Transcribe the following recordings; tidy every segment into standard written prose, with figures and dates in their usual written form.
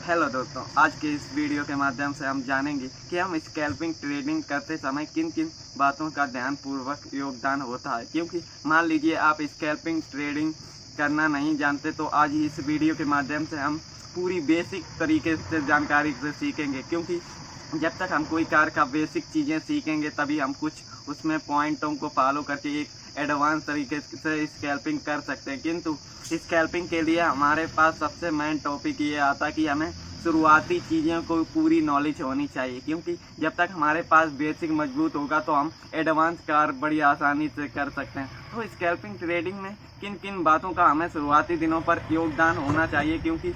Hello दोस्तों, आज के इस वीडियो के माध्यम से हम जानेंगे कि हम स्कैल्पिंग ट्रेडिंग करते समय किन किन बातों का ध्यानपूर्वक योगदान होता है। क्योंकि मान लीजिए आप स्कैल्पिंग ट्रेडिंग करना नहीं जानते, तो आज इस वीडियो के माध्यम से हम पूरी बेसिक तरीके से जानकारी से सीखेंगे। क्योंकि जब तक हम कोई कार का बेसिक चीज़ें सीखेंगे तभी हम कुछ उसमें पॉइंटों को फॉलो करके एक एडवांस तरीके से स्कैल्पिंग कर सकते हैं। किंतु स्कैल्पिंग के लिए हमारे पास सबसे मेन टॉपिक ये आता है कि हमें शुरुआती चीज़ों को पूरी नॉलेज होनी चाहिए। क्योंकि जब तक हमारे पास बेसिक मजबूत होगा तो हम एडवांस कार बड़ी आसानी से कर सकते हैं। तो स्कैल्पिंग ट्रेडिंग में किन किन बातों का हमें शुरुआती दिनों पर योगदान होना चाहिए, क्योंकि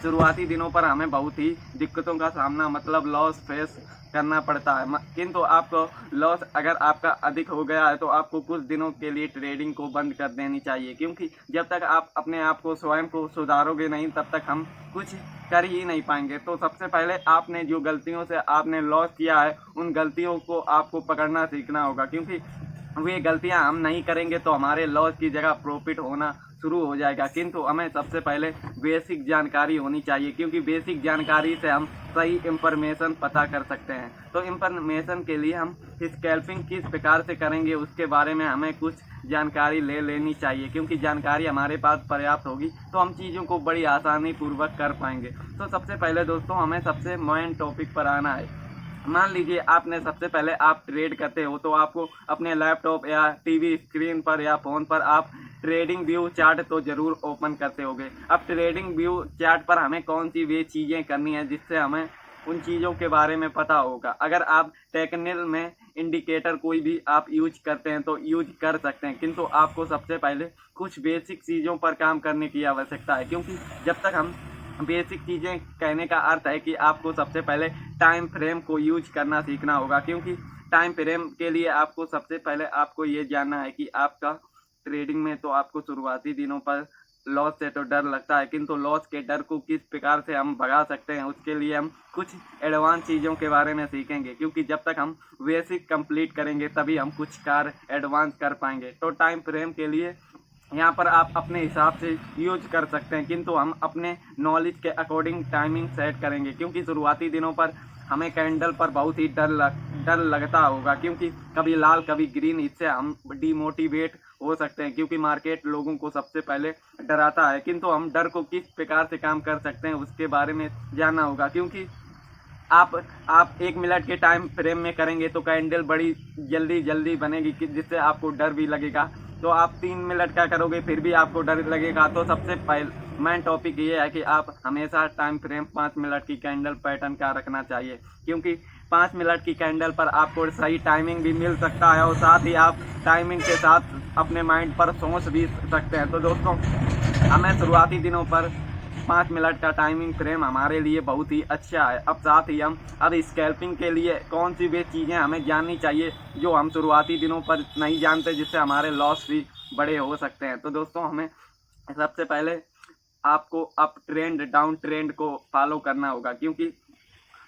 शुरुआती दिनों पर हमें बहुत ही दिक्कतों का सामना मतलब लॉस फेस करना पड़ता है। किंतु आपको लॉस अगर आपका अधिक हो गया है तो आपको कुछ दिनों के लिए ट्रेडिंग को बंद कर देनी चाहिए। क्योंकि जब तक आप अपने आप को स्वयं को सुधारोगे नहीं तब तक हम कुछ कर ही नहीं पाएंगे। तो सबसे पहले आपने जो गलतियों से आपने लॉस किया है उन गलतियों को आपको पकड़ना सीखना होगा। क्योंकि वे गलतियां हम नहीं करेंगे तो हमारे लॉस की जगह प्रॉफिट होना शुरू हो जाएगा। किंतु हमें सबसे पहले बेसिक जानकारी होनी चाहिए, क्योंकि बेसिक जानकारी से हम सही इंफॉर्मेशन पता कर सकते हैं। तो इंफॉर्मेशन के लिए हम स्कैल्पिंग किस प्रकार से करेंगे उसके बारे में हमें कुछ जानकारी ले लेनी चाहिए। क्योंकि जानकारी हमारे पास पर्याप्त होगी तो हम चीज़ों को बड़ी आसानी पूर्वक कर पाएंगे। तो सबसे पहले दोस्तों हमें सबसे मेन टॉपिक पर आना है। मान लीजिए आपने सबसे पहले आप ट्रेड करते हो तो आपको अपने लैपटॉप या टीवी स्क्रीन पर या फ़ोन पर आप ट्रेडिंग व्यू चार्ट तो ज़रूर ओपन करते होंगे। अब ट्रेडिंग व्यू चार्ट पर हमें कौन सी वे चीज़ें करनी है जिससे हमें उन चीज़ों के बारे में पता होगा। अगर आप टेक्निकल में इंडिकेटर कोई भी आप यूज करते हैं तो यूज कर सकते हैं, किंतु आपको सबसे पहले कुछ बेसिक चीज़ों पर काम करने की आवश्यकता है। क्योंकि जब तक हम बेसिक चीज़ें कहने का अर्थ है कि आपको सबसे पहले टाइम फ्रेम को यूज करना सीखना होगा। क्योंकि टाइम फ्रेम के लिए आपको सबसे पहले आपको ये जानना है कि आपका ट्रेडिंग में तो आपको शुरुआती दिनों पर लॉस से तो डर लगता है, किंतु लॉस के डर को किस प्रकार से हम भगा सकते हैं उसके लिए हम कुछ एडवांस चीज़ों के बारे में सीखेंगे। क्योंकि जब तक हम बेसिक कंप्लीट करेंगे तभी हम कुछ कार एडवांस कर पाएंगे। तो टाइम फ्रेम के लिए यहाँ पर आप अपने हिसाब से यूज कर सकते हैं, किंतु हम अपने नॉलेज के अकॉर्डिंग टाइमिंग सेट करेंगे। क्योंकि शुरुआती दिनों पर हमें कैंडल पर बहुत ही डर लगता होगा, क्योंकि कभी लाल कभी ग्रीन, इससे हम डिमोटिवेट हो सकते हैं। क्योंकि मार्केट लोगों को सबसे पहले डराता है, किंतु हम डर को किस प्रकार से काम कर सकते हैं उसके बारे में जानना होगा। क्योंकि आप 1 मिनट के टाइम फ्रेम में करेंगे तो कैंडल बड़ी जल्दी बनेगी जिससे आपको डर भी लगेगा। तो आप 3 मिनट का करोगे फिर भी आपको डर लगेगा। तो सबसे पहले मेन टॉपिक ये है कि आप हमेशा टाइम फ्रेम 5 मिनट की कैंडल पैटर्न का रखना चाहिए। क्योंकि 5 मिनट की कैंडल पर आपको सही टाइमिंग भी मिल सकता है और साथ ही आप टाइमिंग के साथ अपने माइंड पर सोच भी सकते हैं। तो दोस्तों हमें शुरुआती दिनों पर 5 मिनट का टाइमिंग फ्रेम हमारे लिए बहुत ही अच्छा है। अब साथ ही हम स्कैल्पिंग के लिए कौन सी वे चीज़ें हमें जाननी चाहिए जो हम शुरुआती दिनों पर नहीं जानते, जिससे हमारे लॉस भी बड़े हो सकते हैं। तो दोस्तों हमें सबसे पहले आपको अप ट्रेंड डाउन ट्रेंड को फॉलो करना होगा। क्योंकि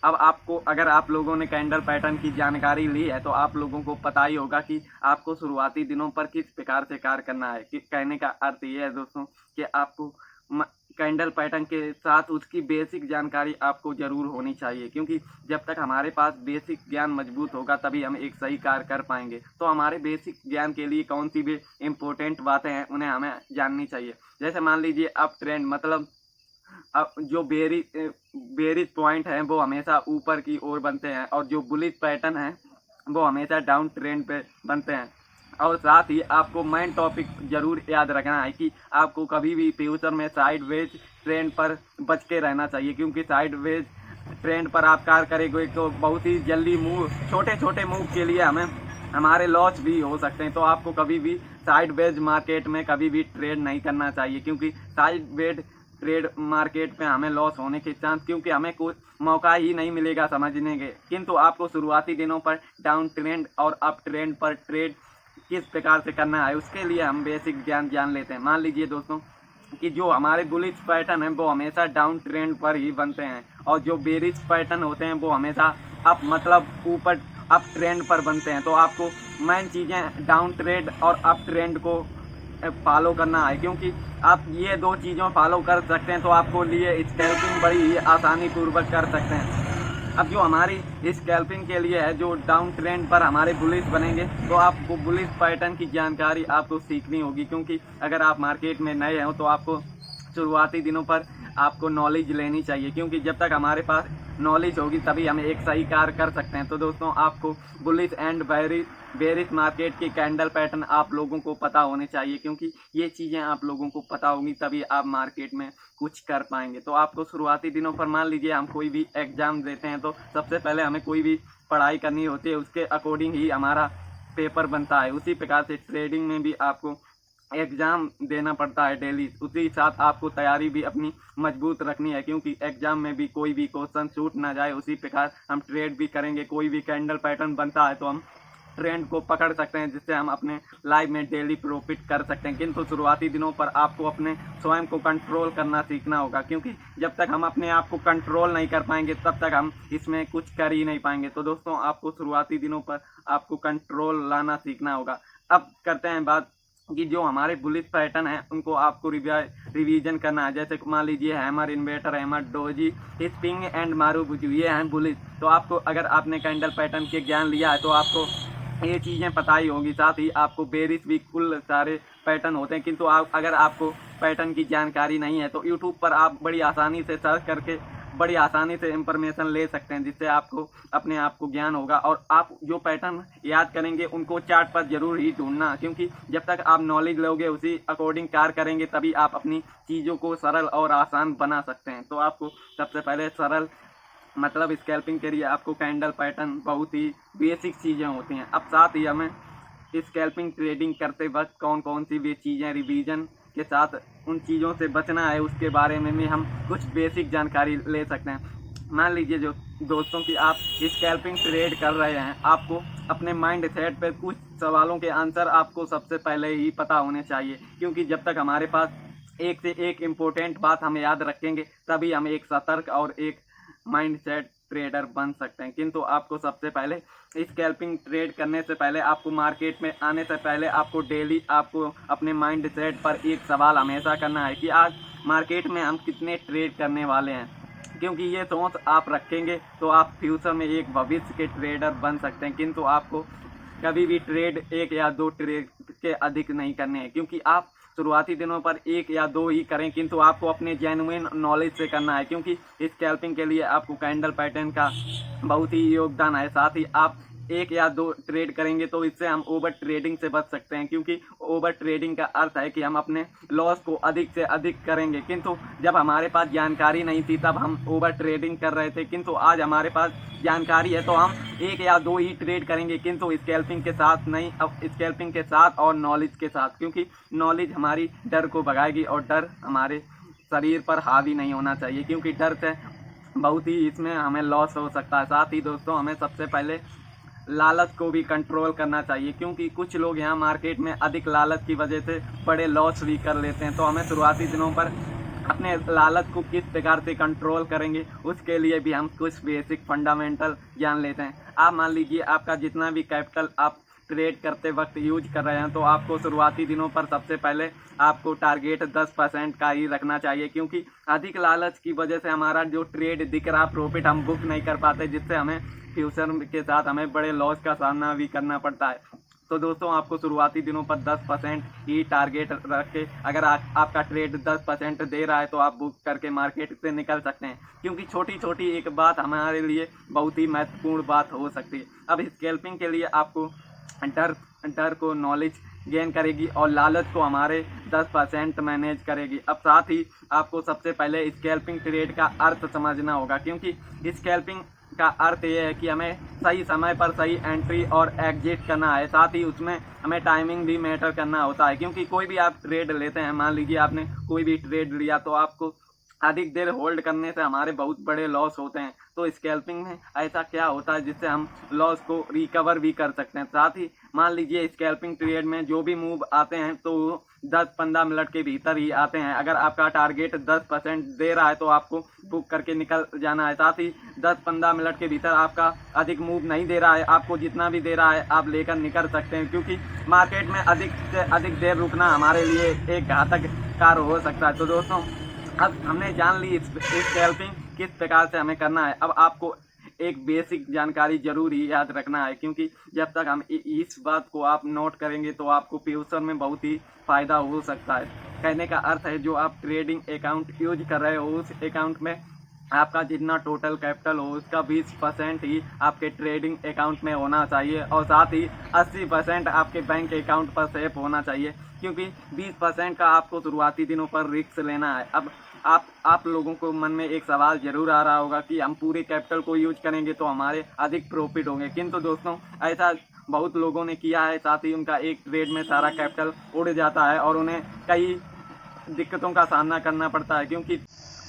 अब आपको अगर आप लोगों ने कैंडल पैटर्न की जानकारी ली है तो आप लोगों को पता ही होगा कि आपको शुरुआती दिनों पर किस प्रकार से कार्य करना है। कि कहने का अर्थ ये है दोस्तों कि आपको कैंडल पैटर्न के साथ उसकी बेसिक जानकारी आपको ज़रूर होनी चाहिए। क्योंकि जब तक हमारे पास बेसिक ज्ञान मजबूत होगा तभी हम एक सही कार्य कर पाएंगे। तो हमारे बेसिक ज्ञान के लिए कौन सी भी इम्पोर्टेंट बातें हैं उन्हें हमें जाननी चाहिए। जैसे मान लीजिए अप ट्रेंड मतलब अब जो बेरिज पॉइंट हैं वो हमेशा ऊपर की ओर बनते हैं और जो बुलिश पैटर्न है वो हमेशा डाउन ट्रेंड पे बनते हैं। और साथ ही आपको मेन टॉपिक जरूर याद रखना है कि आपको कभी भी फ्यूचर में साइडवेज ट्रेंड पर बच के रहना चाहिए। क्योंकि साइडवेज ट्रेंड पर आप कार्य करेंगे तो बहुत ही जल्दी मूव, छोटे मूव के लिए हमारे लॉस भी हो सकते हैं। तो आपको कभी भी साइडवेज मार्केट में कभी भी ट्रेड नहीं करना चाहिए। क्योंकि साइडवेज ट्रेड मार्केट में हमें लॉस होने के चांस, क्योंकि हमें कोई मौका ही नहीं मिलेगा समझने के। किंतु आपको शुरुआती दिनों पर डाउन ट्रेंड और अप ट्रेंड पर ट्रेड किस प्रकार से करना है उसके लिए हम बेसिक ज्ञान जान लेते हैं। मान लीजिए दोस्तों कि जो हमारे बुलिश पैटर्न है वो हमेशा डाउन ट्रेंड पर ही बनते हैं और जो बेरिश पैटर्न होते हैं वो हमेशा अप मतलब ऊपर अप ट्रेंड पर बनते हैं। तो आपको मेन चीज़ें डाउन ट्रेंड और अप ट्रेंड को फॉलो करना है, क्योंकि आप ये 2 चीज़ों फॉलो कर सकते हैं तो आपको लिए स्कैल्पिंग बड़ी ही आसानी पूर्वक कर सकते हैं। अब जो हमारी स्कैल्पिंग के लिए है, जो डाउन ट्रेंड पर हमारे बुलिश बनेंगे, तो आपको बुलिश पैटर्न की जानकारी आपको सीखनी होगी, क्योंकि अगर आप मार्केट में नए हैं तो आपको शुरुआती दिनों पर आपको नॉलेज लेनी चाहिए, क्योंकि जब तक हमारे पास नॉलेज होगी तभी हम एक सही कार्य कर सकते हैं। तो दोस्तों, आपको बुलिश एंड बेरिश मार्केट के कैंडल पैटर्न आप लोगों को पता होने चाहिए, क्योंकि ये चीज़ें आप लोगों को पता होंगी तभी आप मार्केट में कुछ कर पाएंगे। तो आपको शुरुआती दिनों पर, मान लीजिए हम कोई भी एग्ज़ाम देते हैं तो सबसे पहले हमें कोई भी पढ़ाई करनी होती है, उसके अकॉर्डिंग ही हमारा पेपर बनता है। उसी प्रकार से ट्रेडिंग में भी आपको एग्ज़ाम देना पड़ता है डेली, उसी साथ आपको तैयारी भी अपनी मजबूत रखनी है, क्योंकि एग्ज़ाम में भी कोई भी क्वेश्चन छूट ना जाए। उसी प्रकार हम ट्रेड भी करेंगे, कोई भी कैंडल पैटर्न बनता है तो हम ट्रेंड को पकड़ सकते हैं, जिससे हम अपने लाइफ में डेली प्रॉफिट कर सकते हैं। किंतु शुरुआती दिनों पर आपको अपने स्वयं को कंट्रोल करना सीखना होगा, क्योंकि जब तक हम अपने आप को कंट्रोल नहीं कर पाएंगे तब तक हम इसमें कुछ कर ही नहीं पाएंगे। तो दोस्तों, आपको शुरुआती दिनों पर आपको कंट्रोल लाना सीखना होगा। अब करते हैं बात कि जो हमारे बुलिश पैटर्न है उनको आपको रिवीजन करना है। जैसे मान लीजिए हैमर, इन्वेटर, hammer, doji, spring and marubozu, ये हैं बुलिश। तो आपको, अगर आपने कैंडल पैटर्न के ज्ञान लिया है तो आपको ये चीज़ें पता ही होंगी। साथ ही आपको बेरिश भी कुल सारे पैटर्न होते हैं, किंतु अगर आपको पैटर्न की जानकारी नहीं है तो यूट्यूब पर आप बड़ी आसानी से सर्च करके बड़ी आसानी से इंफॉर्मेशन ले सकते हैं, जिससे आपको अपने आप को ज्ञान होगा। और आप जो पैटर्न याद करेंगे उनको चार्ट पर जरूर ही ढूंढना, क्योंकि जब तक आप नॉलेज लोगे उसी अकॉर्डिंग कार्य करेंगे तभी आप अपनी चीज़ों को सरल और आसान बना सकते हैं। तो आपको सबसे पहले सरल, मतलब स्कैल्पिंग के लिए आपको कैंडल पैटर्न बहुत ही बेसिक चीज़ें होती हैं। अब साथ ही हमें स्कैल्पिंग ट्रेडिंग करते वक्त कौन कौन सी वे चीज़ें रिवीजन के साथ उन चीज़ों से बचना है, उसके बारे में भी हम कुछ बेसिक जानकारी ले सकते हैं। मान लीजिए जो दोस्तों कि आप स्कैल्पिंग ट्रेड कर रहे हैं, आपको अपने माइंड सेट पर कुछ सवालों के आंसर आपको सबसे पहले ही पता होने चाहिए, क्योंकि जब तक हमारे पास एक से एक इम्पोर्टेंट बात हम याद रखेंगे तभी हम एक सतर्क और एक माइंड सेट ट्रेडर बन सकते हैं। किंतु आपको सबसे पहले स्कैल्पिंग ट्रेड करने से पहले, आपको मार्केट में आने से पहले, आपको डेली आपको अपने माइंड सेट पर एक सवाल हमेशा करना है कि आज मार्केट में हम कितने ट्रेड करने वाले हैं, क्योंकि ये सोच आप रखेंगे तो आप फ्यूचर में एक भविष्य के ट्रेडर बन सकते हैं। किंतु आपको कभी भी ट्रेड 1 या 2 ट्रेड के अधिक नहीं करने हैं, क्योंकि आप शुरुआती दिनों पर 1 या 2 ही करें, किंतु आपको अपने जेन्युइन नॉलेज से करना है, क्योंकि स्कैल्पिंग के लिए आपको कैंडल पैटर्न का बहुत ही योगदान है। साथ ही आप 1 या 2 ट्रेड करेंगे तो इससे हम ओवर ट्रेडिंग से बच सकते हैं, क्योंकि ओवर ट्रेडिंग का अर्थ है कि हम अपने लॉस को अधिक से अधिक करेंगे। किंतु जब हमारे पास जानकारी नहीं थी तब हम ओवर ट्रेडिंग कर रहे थे, किंतु आज हमारे पास जानकारी है तो हम 1 या 2 ही ट्रेड करेंगे, किंतु स्कैल्पिंग के साथ नहीं, अब स्कैल्पिंग के साथ और नॉलेज के साथ, क्योंकि नॉलेज हमारी डर को भगाएगी और डर हमारे शरीर पर हावी नहीं होना चाहिए, क्योंकि डर से बहुत ही इसमें हमें लॉस हो सकता है। साथ ही दोस्तों, हमें सबसे पहले लालच को भी कंट्रोल करना चाहिए, क्योंकि कुछ लोग यहाँ मार्केट में अधिक लालच की वजह से बड़े लॉस भी कर लेते हैं। तो हमें शुरुआती दिनों पर अपने लालच को किस प्रकार से कंट्रोल करेंगे उसके लिए भी हम कुछ बेसिक फंडामेंटल ज्ञान लेते हैं। आप मान लीजिए आपका जितना भी कैपिटल आप ट्रेड करते वक्त यूज कर रहे हैं, तो आपको शुरुआती दिनों पर सबसे पहले आपको टारगेट 10% का ही रखना चाहिए, क्योंकि अधिक लालच की वजह से हमारा जो ट्रेड दिख रहा प्रॉफिट हम बुक नहीं कर पाते, जिससे हमें फ्यूचर के साथ हमें बड़े लॉस का सामना भी करना पड़ता है। तो दोस्तों, आपको शुरुआती दिनों पर 10% ही टारगेट रख के, अगर आपका ट्रेड 10% दे रहा है तो आप बुक करके मार्केट से निकल सकते हैं, क्योंकि छोटी छोटी एक बात हमारे लिए बहुत ही महत्वपूर्ण बात हो सकती है। अब स्कैल्पिंग के लिए आपको डर को नॉलेज गेन करेगी और लालच को हमारे 10% मैनेज करेगी। अब साथ ही आपको सबसे पहले स्कैल्पिंग ट्रेड का अर्थ समझना होगा, क्योंकि स्कैल्पिंग का अर्थ ये है कि हमें सही समय पर सही एंट्री और एग्जिट करना है। साथ ही उसमें हमें टाइमिंग भी मैटर करना होता है, क्योंकि कोई भी आप ट्रेड लेते हैं, मान लीजिए आपने कोई भी ट्रेड लिया तो आपको अधिक देर होल्ड करने से हमारे बहुत बड़े लॉस होते हैं। तो स्कैल्पिंग में ऐसा क्या होता है जिससे हम लॉस को रिकवर भी कर सकते हैं। साथ ही मान लीजिए स्कैल्पिंग ट्रेड में जो भी मूव आते हैं तो 10-15 मिनट के भीतर ही आते हैं। अगर आपका टारगेट 10% दे रहा है तो आपको बुक करके निकल जाना है। साथ ही 10-15 मिनट के भीतर आपका अधिक मूव नहीं दे रहा है, आपको जितना भी दे रहा है आप लेकर निकल सकते हैं, क्योंकि मार्केट में अधिक से अधिक देर रुकना हमारे लिए एक घातक कार्य हो सकता है। तो दोस्तों अब हमने जान ली स्कैल्पिंग किस प्रकार से हमें करना है। अब आपको एक बेसिक जानकारी जरूर ही याद रखना है, क्योंकि जब तक हम इस बात को आप नोट करेंगे तो आपको फ्यूचर में बहुत ही फायदा हो सकता है। कहने का अर्थ है जो आप ट्रेडिंग अकाउंट यूज कर रहे हो उस अकाउंट में आपका जितना टोटल कैपिटल हो उसका 20% ही आपके ट्रेडिंग अकाउंट में होना चाहिए और साथ ही 80% आपके बैंक अकाउंट पर सेफ होना चाहिए, क्योंकि 20% का आपको शुरुआती दिनों पर रिस्क लेना है। अब आप लोगों को मन में एक सवाल जरूर आ रहा होगा कि हम पूरे कैपिटल को यूज करेंगे तो हमारे अधिक प्रॉफिट होंगे, किंतु दोस्तों ऐसा बहुत लोगों ने किया है। साथ ही उनका एक ट्रेड में सारा कैपिटल उड़ जाता है और उन्हें कई दिक्कतों का सामना करना पड़ता है। क्योंकि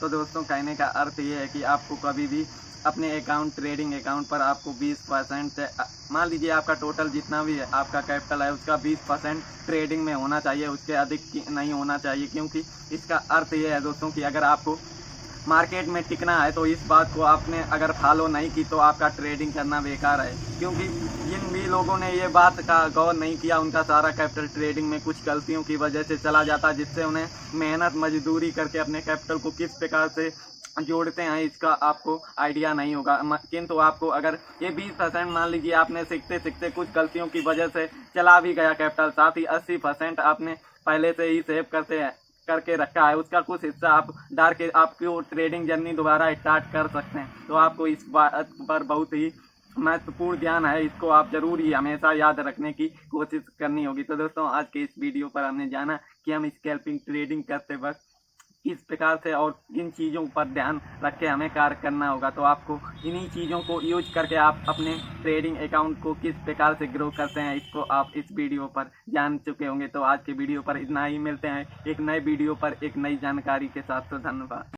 तो दोस्तों कहने का अर्थ ये है कि आपको कभी भी अपने अकाउंट ट्रेडिंग अकाउंट पर आपको 20% से मान लीजिए आपका टोटल जितना भी है आपका कैपिटल है उसका 20% ट्रेडिंग में होना चाहिए, उसके अधिक नहीं होना चाहिए। क्योंकि इसका अर्थ ये है दोस्तों कि अगर आपको मार्केट में टिकना है तो इस बात को आपने अगर फॉलो नहीं की तो आपका ट्रेडिंग करना बेकार है। क्योंकि जिन भी लोगों ने ये बात का गौर नहीं किया उनका सारा कैपिटल ट्रेडिंग में कुछ गलतियों की वजह से चला जाता, जिससे उन्हें मेहनत मजदूरी करके अपने कैपिटल को किस प्रकार से जोड़ते हैं इसका आपको आइडिया नहीं होगा। किंतु आपको अगर ये 20% मान लीजिए आपने सीखते सीखते कुछ गलतियों की वजह से चला भी गया कैपिटल, साथ ही 80% आपने पहले से ही सेव करके रखा है, उसका कुछ हिस्सा आप डाल के आपकी ट्रेडिंग जर्नी दोबारा स्टार्ट कर सकते हैं। तो आपको इस बात पर बहुत ही महत्वपूर्ण ज्ञान है, इसको आप जरूर ही हमेशा याद रखने की कोशिश करनी होगी। तो दोस्तों आज के इस वीडियो पर हमने जाना कि हम स्कैल्पिंग ट्रेडिंग करते वक्त किस प्रकार से और किन चीज़ों पर ध्यान रख के हमें कार्य करना होगा। तो आपको इन्हीं चीज़ों को यूज करके आप अपने ट्रेडिंग अकाउंट को किस प्रकार से ग्रो करते हैं इसको आप इस वीडियो पर जान चुके होंगे। तो आज के वीडियो पर इतना ही, मिलते हैं एक नए वीडियो पर एक नई जानकारी के साथ। तो धन्यवाद।